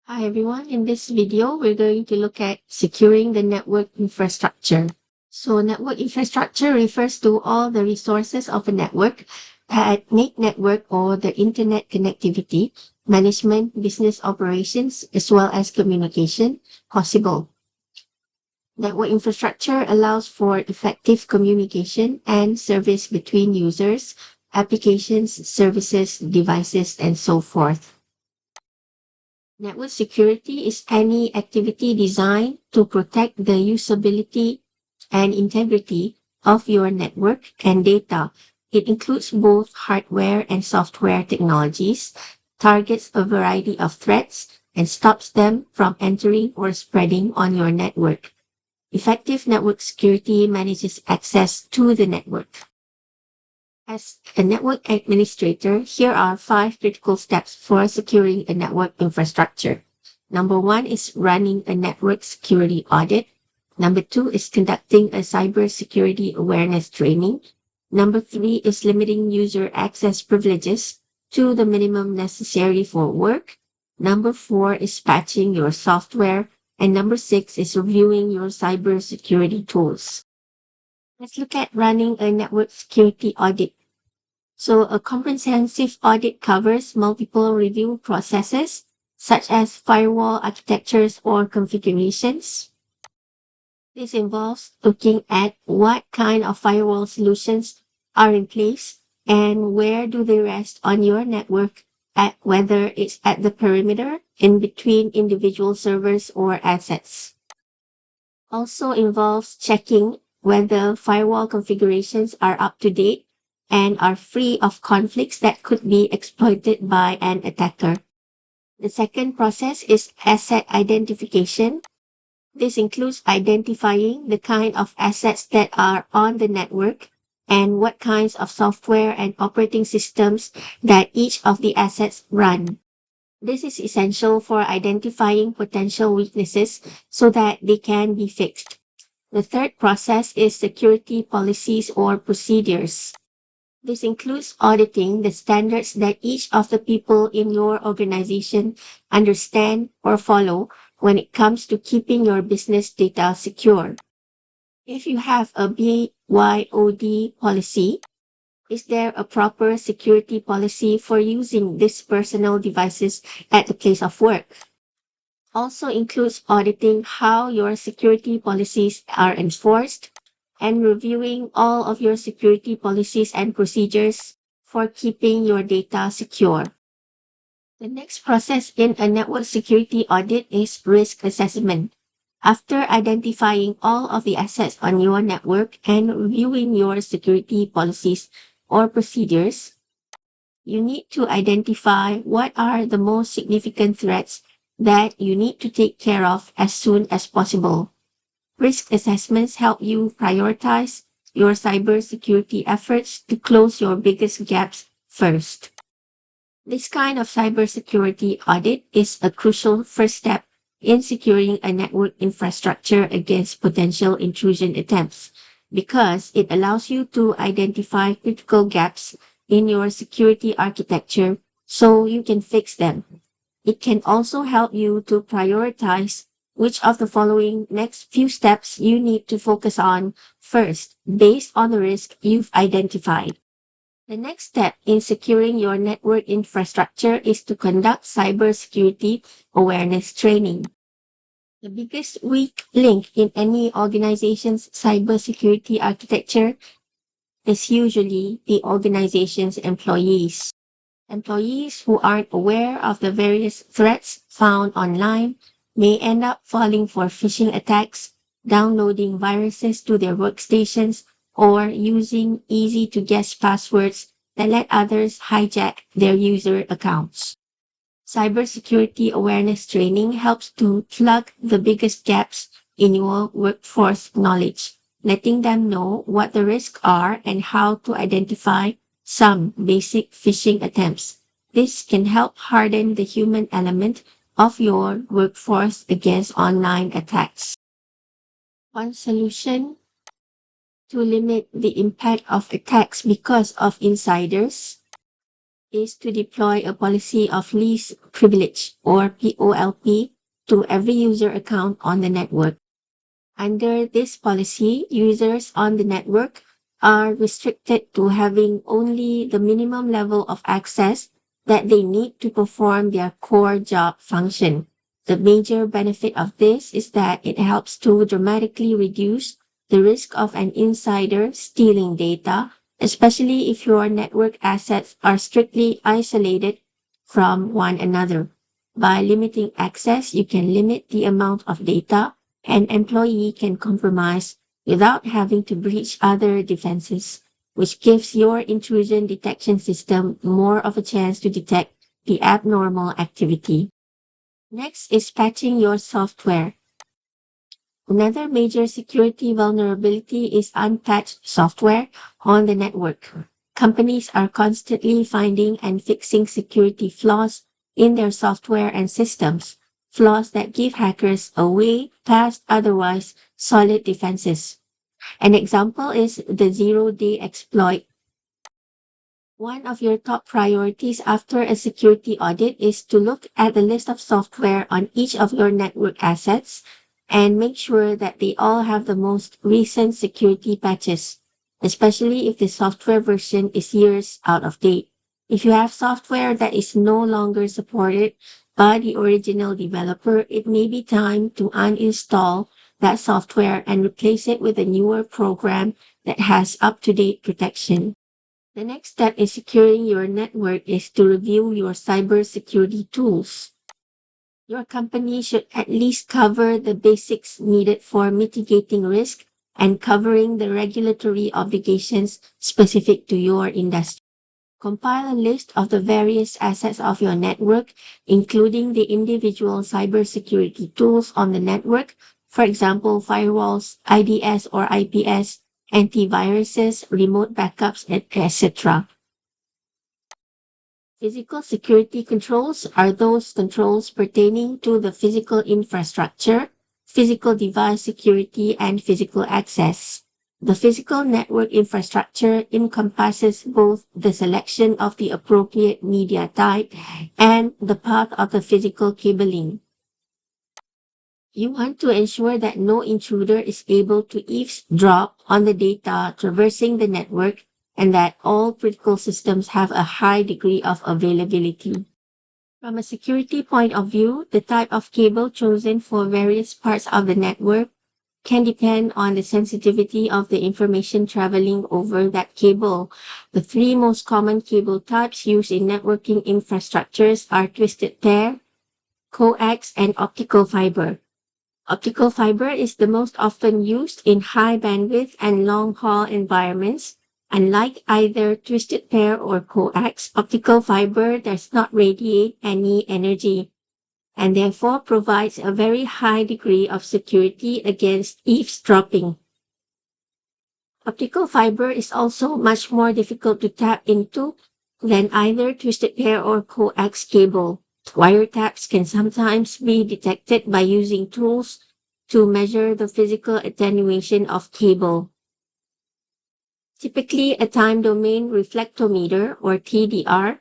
Hi everyone, in this video we're going to look at securing the network infrastructure. So network infrastructure refers to all the resources of a network that make network or the internet connectivity, management, business operations, as well as communication possible. Network infrastructure allows for effective communication and service between users, applications, services, devices, and so forth. Network security is any activity designed to protect the usability and integrity of your network and data. It includes both hardware and software technologies, targets a variety of threats, and stops them from entering or spreading on your network. Effective network security manages access to the network. As a network administrator, here are 5 critical steps for securing a network infrastructure. Number 1 is running a network security audit. Number 2 is conducting a cybersecurity awareness training. Number 3 is limiting user access privileges to the minimum necessary for work. Number 4 is patching your software. And number 6 is reviewing your cybersecurity tools. Let's look at running a network security audit. So a comprehensive audit covers multiple review processes, such as firewall architectures or configurations. This involves looking at what kind of firewall solutions are in place and where do they rest on your network, at whether it's at the perimeter, in between individual servers or assets. Also involves checking whether firewall configurations are up to date and are free of conflicts that could be exploited by an attacker. The second process is asset identification. This includes identifying the kind of assets that are on the network and what kinds of software and operating systems that each of the assets run. This is essential for identifying potential weaknesses so that they can be fixed. The third process is security policies or procedures. This includes auditing the standards that each of the people in your organization understand or follow when it comes to keeping your business data secure. If you have a BYOD policy, is there a proper security policy for using these personal devices at the place of work? Also includes auditing how your security policies are enforced and reviewing all of your security policies and procedures for keeping your data secure. The next process in a network security audit is risk assessment. After identifying all of the assets on your network and reviewing your security policies or procedures, you need to identify what are the most significant threats that you need to take care of as soon as possible. Risk assessments help you prioritize your cybersecurity efforts to close your biggest gaps first. This kind of cybersecurity audit is a crucial first step in securing a network infrastructure against potential intrusion attempts because it allows you to identify critical gaps in your security architecture so you can fix them. It can also help you to prioritize which of the following next few steps you need to focus on first, based on the risk you've identified. The next step in securing your network infrastructure is to conduct cybersecurity awareness training. The biggest weak link in any organization's cybersecurity architecture is usually the organization's employees. Employees who aren't aware of the various threats found online may end up falling for phishing attacks, downloading viruses to their workstations, or using easy-to-guess passwords that let others hijack their user accounts. Cybersecurity awareness training helps to plug the biggest gaps in your workforce knowledge, letting them know what the risks are and how to identify some basic phishing attempts. This can help harden the human element of your workforce against online attacks. One solution to limit the impact of attacks because of insiders is to deploy a policy of least privilege or POLP to every user account on the network. Under this policy, users on the network are restricted to having only the minimum level of access that they need to perform their core job function. The major benefit of this is that it helps to dramatically reduce the risk of an insider stealing data, especially if your network assets are strictly isolated from one another. By limiting access, you can limit the amount of data an employee can compromise without having to breach other defenses, which gives your intrusion detection system more of a chance to detect the abnormal activity. Next is patching your software. Another major security vulnerability is unpatched software on the network. Companies are constantly finding and fixing security flaws in their software and systems, flaws that give hackers a way past otherwise solid defenses. An example is the zero-day exploit. One of your top priorities after a security audit is to look at the list of software on each of your network assets and make sure that they all have the most recent security patches, especially if the software version is years out of date. If you have software that is no longer supported by the original developer, it may be time to uninstall that software and replace it with a newer program that has up-to-date protection. The next step in securing your network is to review your cybersecurity tools. Your company should at least cover the basics needed for mitigating risk and covering the regulatory obligations specific to your industry. Compile a list of the various assets of your network, including the individual cybersecurity tools on the network, for example, firewalls, IDS or IPS, antiviruses, remote backups, etc. Physical security controls are those controls pertaining to the physical infrastructure, physical device security, and physical access. The physical network infrastructure encompasses both the selection of the appropriate media type and the path of the physical cabling. You want to ensure that no intruder is able to eavesdrop on the data traversing the network and that all critical systems have a high degree of availability. From a security point of view, the type of cable chosen for various parts of the network can depend on the sensitivity of the information traveling over that cable. The three most common cable types used in networking infrastructures are twisted pair, coax, and optical fiber. Optical fiber is the most often used in high bandwidth and long haul environments. Unlike either twisted pair or coax, optical fiber does not radiate any energy and therefore provides a very high degree of security against eavesdropping. Optical fiber is also much more difficult to tap into than either twisted pair or coax cable. Wiretaps can sometimes be detected by using tools to measure the physical attenuation of cable. Typically, a time domain reflectometer or TDR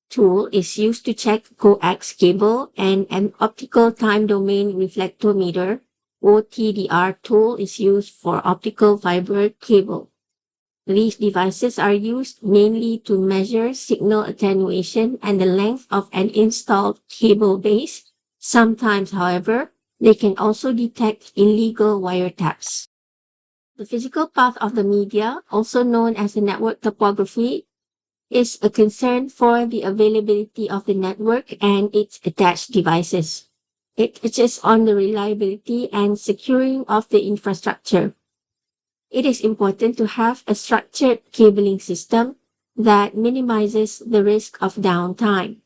tool is used to check coax cable, and an optical time domain reflectometer OTDR tool is used for optical fiber cable. These devices are used mainly to measure signal attenuation and the length of an installed cable base. Sometimes, however, they can also detect illegal wiretaps. The physical path of the media, also known as the network topography, is a concern for the availability of the network and its attached devices. It touches on the reliability and securing of the infrastructure. It is important to have a structured cabling system that minimizes the risk of downtime.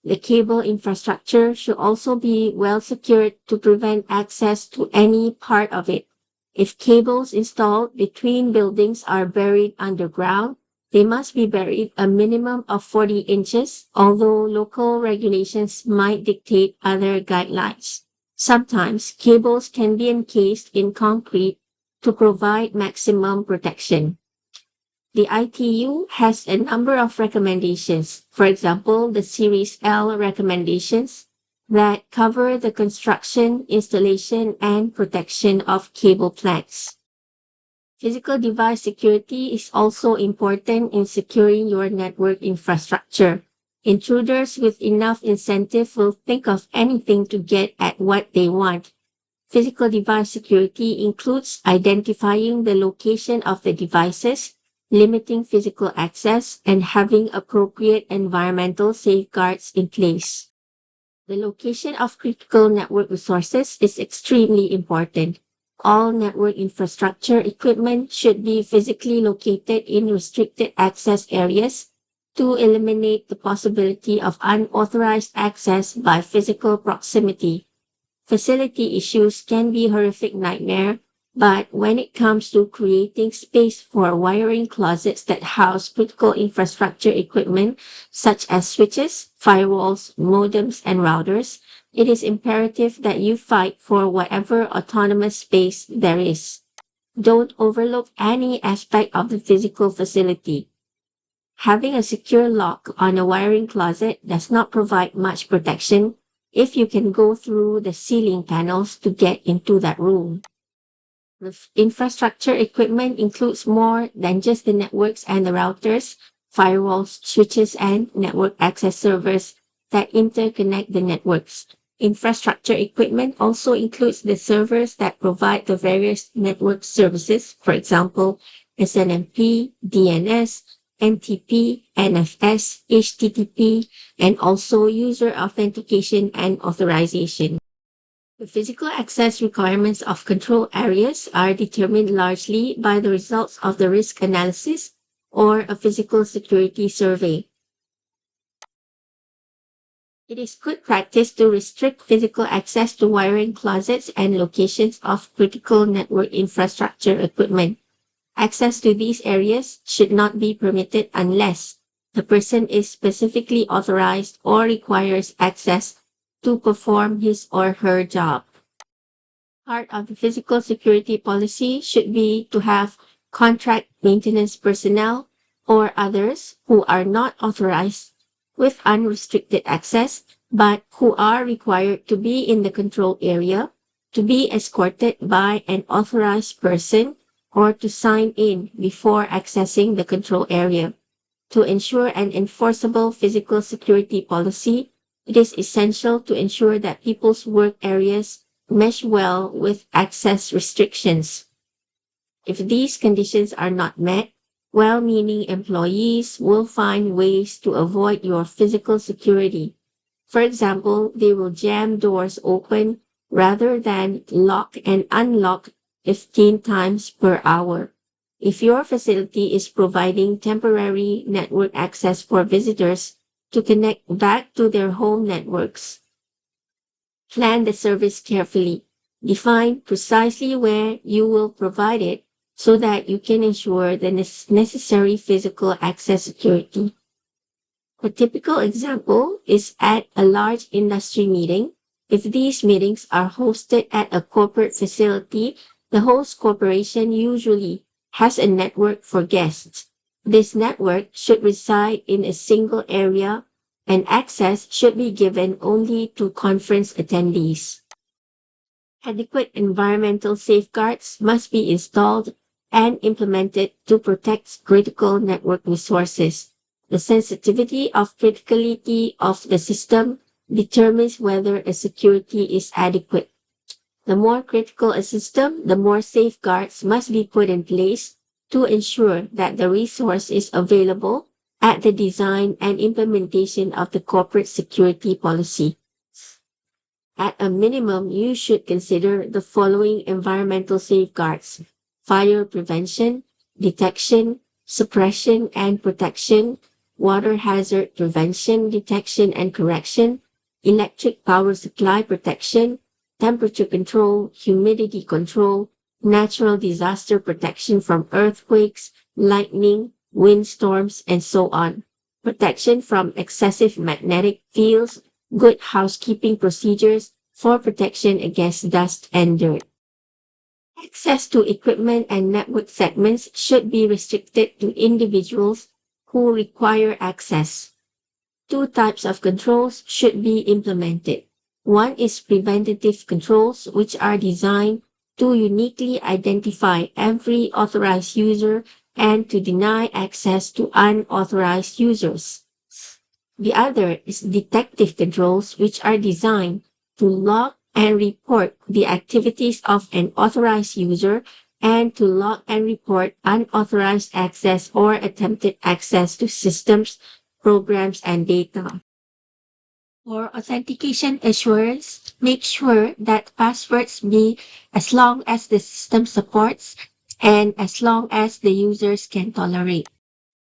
The cable infrastructure should also be well secured to prevent access to any part of it. If cables installed between buildings are buried underground, they must be buried a minimum of 40 inches, although local regulations might dictate other guidelines. Sometimes cables can be encased in concrete to provide maximum protection. The ITU has a number of recommendations. For example, the Series L recommendations that cover the construction, installation, and protection of cable plants. Physical device security is also important in securing your network infrastructure. Intruders with enough incentive will think of anything to get at what they want. Physical device security includes identifying the location of the devices, limiting physical access, and having appropriate environmental safeguards in place. The location of critical network resources is extremely important. All network infrastructure equipment should be physically located in restricted access areas to eliminate the possibility of unauthorized access by physical proximity. Facility issues can be a horrific nightmare, but when it comes to creating space for wiring closets that house critical infrastructure equipment, such as switches, firewalls, modems, and routers, it is imperative that you fight for whatever autonomous space there is. Don't overlook any aspect of the physical facility. Having a secure lock on a wiring closet does not provide much protection if you can go through the ceiling panels to get into that room. The infrastructure equipment includes more than just the networks and the routers, firewalls, switches, and network access servers that interconnect the networks. Infrastructure equipment also includes the servers that provide the various network services, for example, SNMP, DNS, NTP, NFS, HTTP, and also user authentication and authorization. The physical access requirements of control areas are determined largely by the results of the risk analysis or a physical security survey. It is good practice to restrict physical access to wiring closets and locations of critical network infrastructure equipment. Access to these areas should not be permitted unless the person is specifically authorized or requires access to perform his or her job. Part of the physical security policy should be to have contract maintenance personnel or others who are not authorized with unrestricted access, but who are required to be in the control area, to be escorted by an authorized person, or to sign in before accessing the control area. To ensure an enforceable physical security policy, it is essential to ensure that people's work areas mesh well with access restrictions. If these conditions are not met, well-meaning employees will find ways to avoid your physical security. For example, they will jam doors open rather than lock and unlock 15 times per hour. If your facility is providing temporary network access for visitors to connect back to their home networks, plan the service carefully. Define precisely where you will provide it so that you can ensure the necessary physical access security. A typical example is at a large industry meeting. If these meetings are hosted at a corporate facility, the host corporation usually has a network for guests. This network should reside in a single area and access should be given only to conference attendees. Adequate environmental safeguards must be installed and implemented to protect critical network resources. The sensitivity of criticality of the system determines whether a security is adequate. The more critical a system, the more safeguards must be put in place to ensure that the resource is available at the design and implementation of the corporate security policy. At a minimum, you should consider the following environmental safeguards: fire prevention, detection, suppression, and protection, water hazard prevention, detection, and correction, electric power supply protection, temperature control, humidity control, natural disaster protection from earthquakes, lightning, windstorms, and so on, protection from excessive magnetic fields, good housekeeping procedures for protection against dust and dirt. Access to equipment and network segments should be restricted to individuals who require access. Two types of controls should be implemented. One is preventative controls, which are designed to uniquely identify every authorized user and to deny access to unauthorized users. The other is detective controls, which are designed to log and report the activities of an authorized user and to log and report unauthorized access or attempted access to systems, programs, and data. For authentication assurance, make sure that passwords be as long as the system supports and as long as the users can tolerate.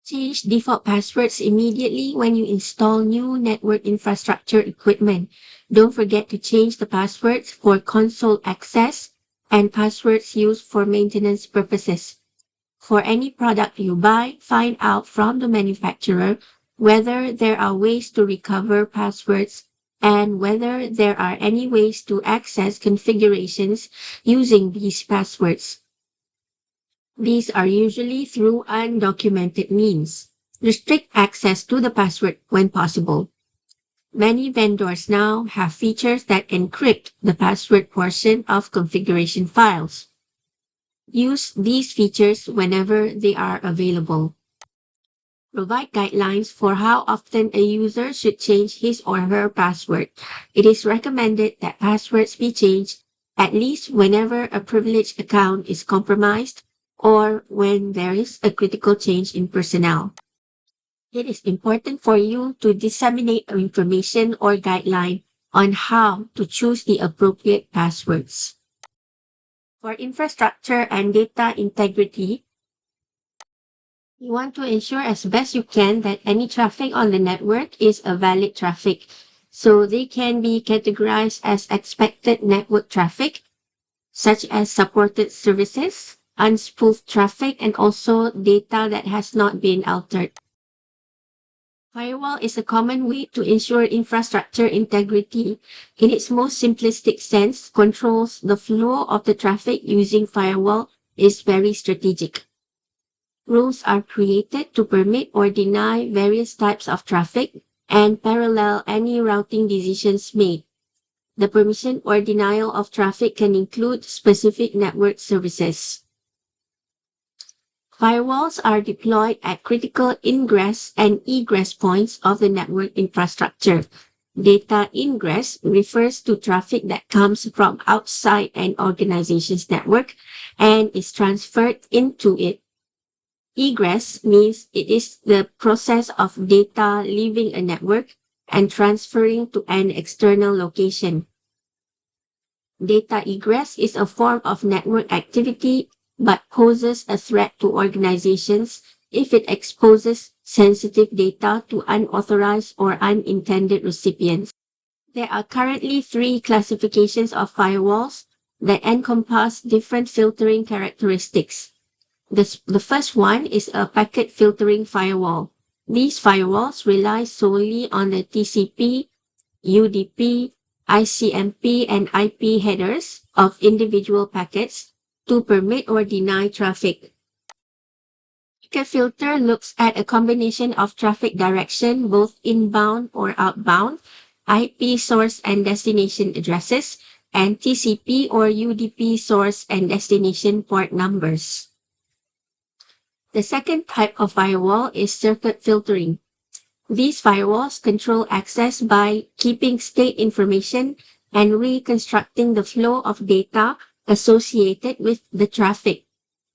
Change default passwords immediately when you install new network infrastructure equipment. Don't forget to change the passwords for console access and passwords used for maintenance purposes. For any product you buy, find out from the manufacturer whether there are ways to recover passwords and whether there are any ways to access configurations using these passwords. These are usually through undocumented means. Restrict access to the password when possible. Many vendors now have features that encrypt the password portion of configuration files. Use these features whenever they are available. Provide guidelines for how often a user should change his or her password. It is recommended that passwords be changed at least whenever a privileged account is compromised or when there is a critical change in personnel. It is important for you to disseminate information or guideline on how to choose the appropriate passwords. For infrastructure and data integrity, you want to ensure as best you can that any traffic on the network is a valid traffic. So they can be categorized as expected network traffic, such as supported services, unspoofed traffic, and also data that has not been altered. Firewall is a common way to ensure infrastructure integrity. In its most simplistic sense, controls the flow of the traffic using firewall is very strategic. Rules are created to permit or deny various types of traffic and parallel any routing decisions made. The permission or denial of traffic can include specific network services. Firewalls are deployed at critical ingress and egress points of the network infrastructure. Data ingress refers to traffic that comes from outside an organization's network and is transferred into it. Egress means it is the process of data leaving a network and transferring to an external location. Data egress is a form of network activity but poses a threat to organizations if it exposes sensitive data to unauthorized or unintended recipients. There are currently three classifications of firewalls that encompass different filtering characteristics. The first one is a packet filtering firewall. These firewalls rely solely on the TCP, UDP, ICMP, and IP headers of individual packets to permit or deny traffic. Packet filter looks at a combination of traffic direction, both inbound or outbound, IP source and destination addresses, and TCP or UDP source and destination port numbers. The second type of firewall is circuit filtering. These firewalls control access by keeping state information and reconstructing the flow of data associated with the traffic.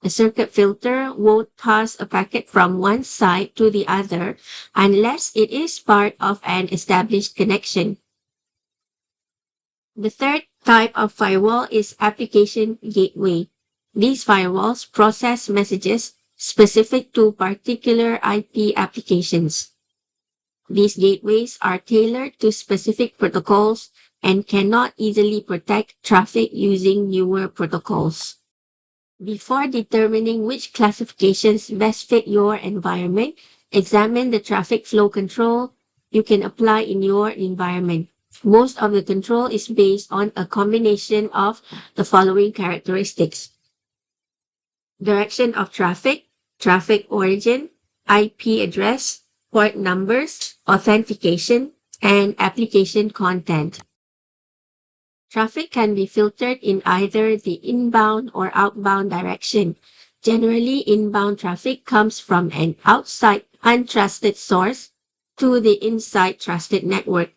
A circuit filter won't pass a packet from one side to the other unless it is part of an established connection. The third type of firewall is application gateway. These firewalls process messages specific to particular IP applications. These gateways are tailored to specific protocols and cannot easily protect traffic using newer protocols. Before determining which classifications best fit your environment, examine the traffic flow control you can apply in your environment. Most of the control is based on a combination of the following characteristics: direction of traffic, traffic origin, IP address, port numbers, authentication, and application content. Traffic can be filtered in either the inbound or outbound direction. Generally, inbound traffic comes from an outside untrusted source to the inside trusted network.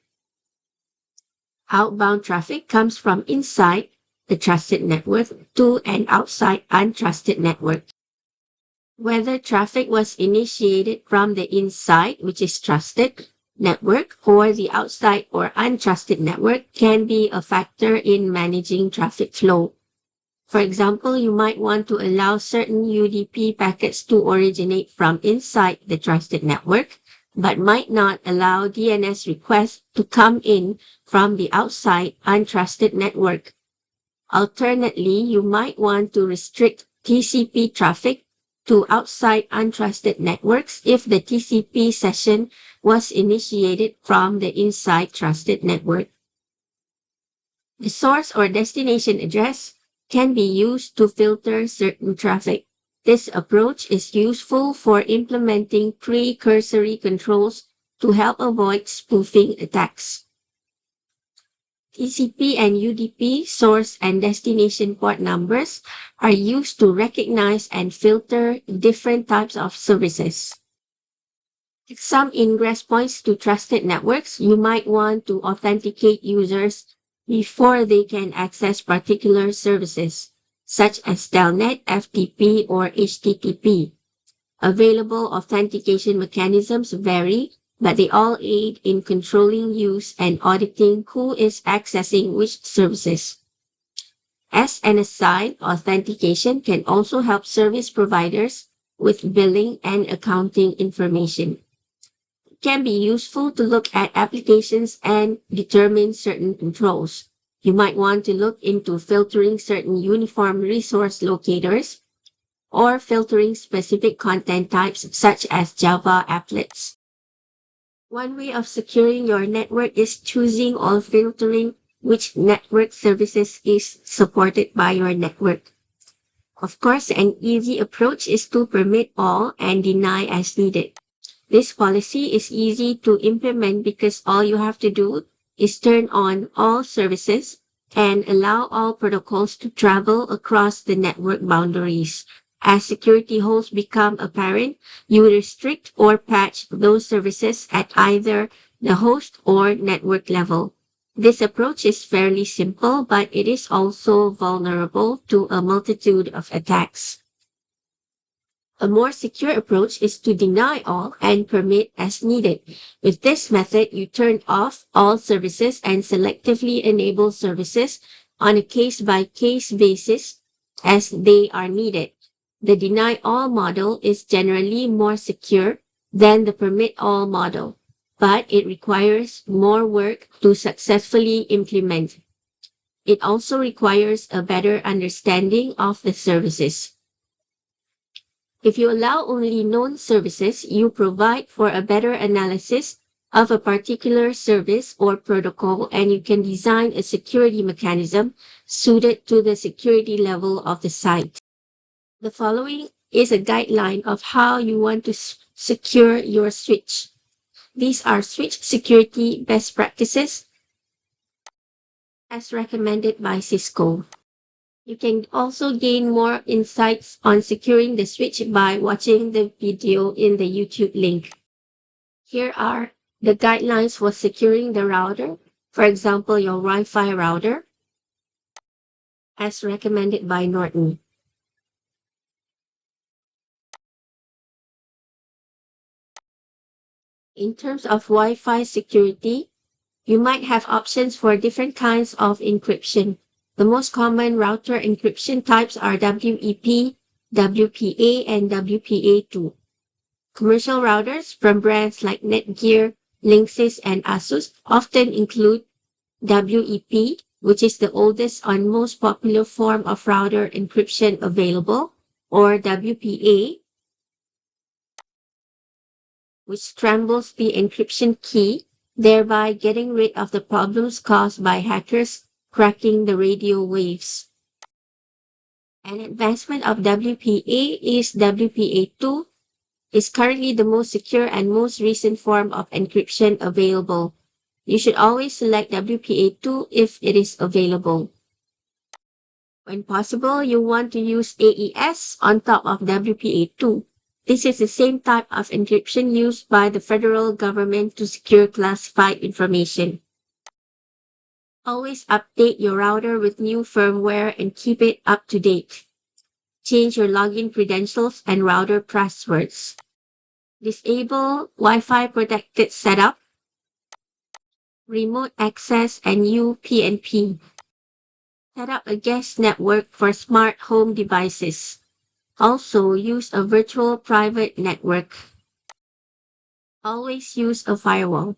Outbound traffic comes from inside the trusted network to an outside untrusted network. Whether traffic was initiated from the inside, which is trusted network, or the outside or untrusted network can be a factor in managing traffic flow. For example, you might want to allow certain UDP packets to originate from inside the trusted network, but might not allow DNS requests to come in from the outside untrusted network. Alternately, you might want to restrict TCP traffic to outside untrusted networks if the TCP session was initiated from the inside trusted network. The source or destination address can be used to filter certain traffic. This approach is useful for implementing precursory controls to help avoid spoofing attacks. TCP and UDP source and destination port numbers are used to recognize and filter different types of services. Some ingress points to trusted networks, you might want to authenticate users before they can access particular services, such as Telnet, FTP, or HTTP. Available authentication mechanisms vary, but they all aid in controlling use and auditing who is accessing which services. As an aside, authentication can also help service providers with billing and accounting information. It can be useful to look at applications and determine certain controls. You might want to look into filtering certain uniform resource locators or filtering specific content types such as Java applets. One way of securing your network is choosing or filtering which network services is supported by your network. Of course, an easy approach is to permit all and deny as needed. This policy is easy to implement because all you have to do is turn on all services and allow all protocols to travel across the network boundaries. As security holes become apparent, you restrict or patch those services at either the host or network level. This approach is fairly simple, but it is also vulnerable to a multitude of attacks. A more secure approach is to deny all and permit as needed. With this method, you turn off all services and selectively enable services on a case-by-case basis as they are needed. The deny all model is generally more secure than the permit all model, but it requires more work to successfully implement. It also requires a better understanding of the services. If you allow only known services, you provide for a better analysis of a particular service or protocol, and you can design a security mechanism suited to the security level of the site. The following is a guideline of how you want to secure your switch. These are switch security best practices as recommended by Cisco. You can also gain more insights on securing the switch by watching the video in the YouTube link. Here are the guidelines for securing the router, for example, your Wi-Fi router, as recommended by Norton. In terms of Wi-Fi security, you might have options for different kinds of encryption. The most common router encryption types are WEP, WPA, and WPA2. Commercial routers from brands like Netgear, Linksys, and Asus often include WEP, which is the oldest and most popular form of router encryption available, or WPA, which scrambles the encryption key, thereby getting rid of the problems caused by hackers cracking the radio waves. An advancement of WPA is WPA2 is currently the most secure and most recent form of encryption available. You should always select WPA2 if it is available. When possible, you want to use AES on top of WPA2. This is the same type of encryption used by the federal government to secure classified information. Always update your router with new firmware and keep it up to date. Change your login credentials and router passwords. Disable Wi-Fi protected setup, remote access, and UPnP. Set up a guest network for smart home devices. Also, use a virtual private network. Always use a firewall.